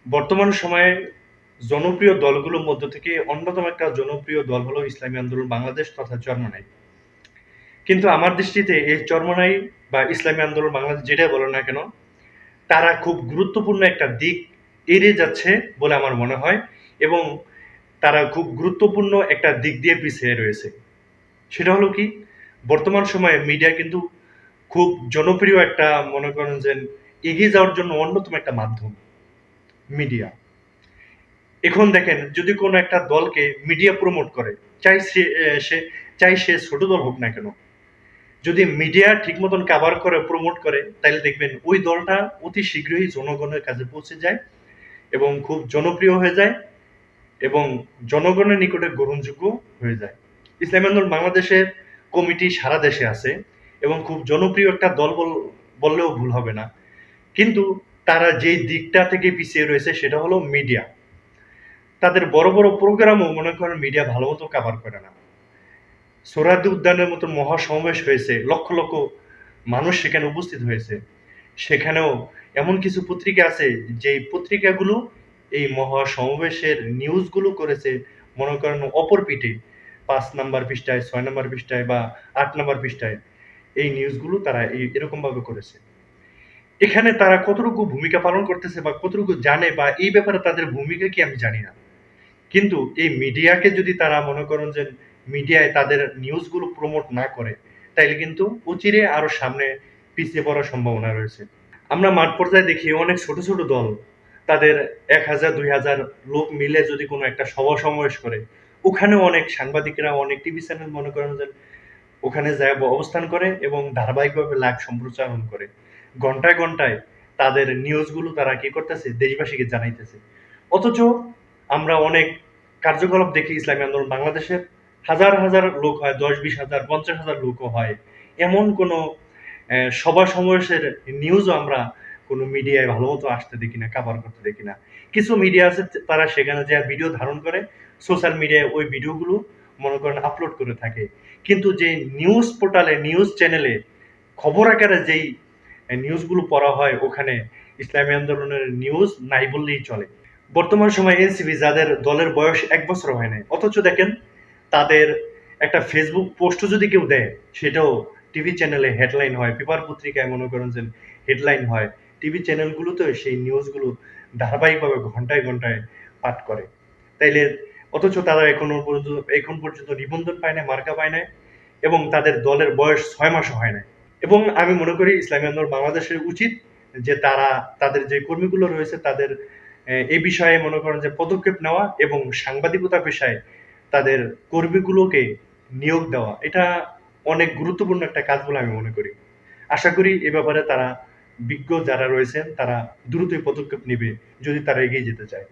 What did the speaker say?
বর্তমান সময়ে জনপ্রিয় দলগুলোর মধ্য থেকে অন্যতম একটা জনপ্রিয় দল হলো ইসলামী আন্দোলন বাংলাদেশ তথা চরমোনাই। কিন্তু আমার দৃষ্টিতে এই চরমোনাই বা ইসলামী আন্দোলন বাংলাদেশ যেটাই বলো না কেন, তারা খুব গুরুত্বপূর্ণ একটা দিক এড়িয়ে যাচ্ছে বলে আমার মনে হয়, এবং তারা খুব গুরুত্বপূর্ণ একটা দিক দিয়ে পিছিয়ে রয়েছে। সেটা হলো কি, বর্তমান সময়ে মিডিয়া কিন্তু খুব জনপ্রিয় একটা, মনে করেন যে এগিয়ে যাওয়ার জন্য অন্যতম একটা মাধ্যম মিডিয়া। এখন দেখেন, যদি কোনো একটা দলকে মিডিয়া প্রমোট করে, চাই সে ছোট দল হোক না কেন, যদি মিডিয়া ঠিক মতন কাভার করে প্রমোট করে, তাহলে দেখবেন ওই দলটা অতি শীঘ্রই জনগণের কাছে পৌঁছে যায় এবং খুব জনপ্রিয় হয়ে যায় এবং জনগণের নিকটে গ্রহণযোগ্য হয়ে যায়। ইসলামী আন্দোলন বাংলাদেশের কমিটি সারা দেশে আছে এবং খুব জনপ্রিয় একটা দল বললেও ভুল হবে না। কিন্তু তারা যেই দিকটা থেকে পিছিয়ে রয়েছে সেটা হলো মিডিয়া। তাদের বড় বড় প্রোগ্রামও মনে করেন মিডিয়া ভালো মতো কাভার করে না। সোহরাওয়ার্দী উদ্যানের মতো মহাসমাবেশ হয়েছে, লক্ষ লক্ষ মানুষ সেখানে উপস্থিত হয়েছে। সেখানেও এমন কিছু পত্রিকা আছে যেই পত্রিকাগুলো এই মহাসমাবেশের নিউজগুলো করেছে, মনে করেন অপর পিঠে ৫ নাম্বার পৃষ্ঠায়, ৬ নাম্বার পৃষ্ঠায় বা ৮ নাম্বার পৃষ্ঠায় এই নিউজগুলো তারা এরকম ভাবে করেছে। এখানে তারা কতটুকু ভূমিকা পালন করতেছে বা কতটুকু জানে বা এই ব্যাপারে তাদের ভূমিকা কি আমি জানি না। কিন্তু এই মিডিয়াকে যদি তারা মনে করেন যে মিডিয়ায় তাদের নিউজগুলো প্রমোট না করে, তাইলে কিন্তু অচিরে আরো সামনে পিছিয়ে পড়ার সম্ভাবনা রয়েছে। আমরা মাঠ পর্যায়ে দেখি অনেক ছোট ছোট দল তাদের ১,০০০ ২,০০০ লোক মিলে যদি কোনো একটা সভা সমাবেশ করে, ওখানেও অনেক সাংবাদিকরা, অনেক টিভি চ্যানেল মনে করেন যে ওখানে যায় অবস্থান করে এবং ধারাবাহিকভাবে লাইভ সম্প্রচারণ করে। ঘন্টায় ঘন্টায় তাদের নিউজগুলো তারা কি করতেছে, দেশবাসীকে জানাইতেছে। অথচ আমরা অনেক কার্যকলাপ দেখি ইসলামী আন্দোলন বাংলাদেশের, হাজার হাজার লোক হয়, ১০-২০ হাজার ৫০ হাজার লোকও হয়, এমন কোনো সভা সমাবেশের নিউজও আমরা কোনো মিডিয়ায় ভালো মতো আসতে দেখি না, কাভার করতে দেখি না। কিছু মিডিয়া আছে তারা সেখানে যে ভিডিও ধারণ করে সোশ্যাল মিডিয়ায় ওই ভিডিওগুলো মনে করেন আপলোড করে থাকে। কিন্তু যে নিউজ পোর্টালে, নিউজ চ্যানেলে খবর আকারে যেই নিউজগুলো পড়া হয়, ওখানে ইসলামী আন্দোলনের নিউজ নাই বললেই চলে। বর্তমান সময়ে এনসিপি যাদের দলের বয়স ১ বছর হয় নাই, অথচ দেখেন তাদের একটা ফেসবুক পোস্টও যদি কেউ দেয়, সেটাও টিভি চ্যানেলে হেডলাইন হয়, পেপার পত্রিকায় মনে করেন যে হেডলাইন হয়, টিভি চ্যানেলগুলোতে সেই নিউজগুলো ধারাবাহিকভাবে ঘন্টায় ঘন্টায় পাঠ করে। তাইলে অথচ তারা এখন পর্যন্ত নিবন্ধন পায় না, মার্কা পায় না, এবং তাদের দলের বয়স ৬ মাসও হয় না। এবং আমি মনে করি ইসলামী আন্দোলন বাংলাদেশের উচিত যে তারা তাদের যে কর্মীগুলো রয়েছে তাদের এই বিষয়ে মনে করেন যে পদক্ষেপ নেওয়া এবং সাংবাদিকতা পেশায় তাদের কর্মীগুলোকে নিয়োগ দেওয়া, এটা অনেক গুরুত্বপূর্ণ একটা কাজ বলে আমি মনে করি। আশা করি এ ব্যাপারে তারা, বিজ্ঞ যারা রয়েছেন তারা দ্রুতই পদক্ষেপ নেবে যদি তারা এগিয়ে যেতে চায়।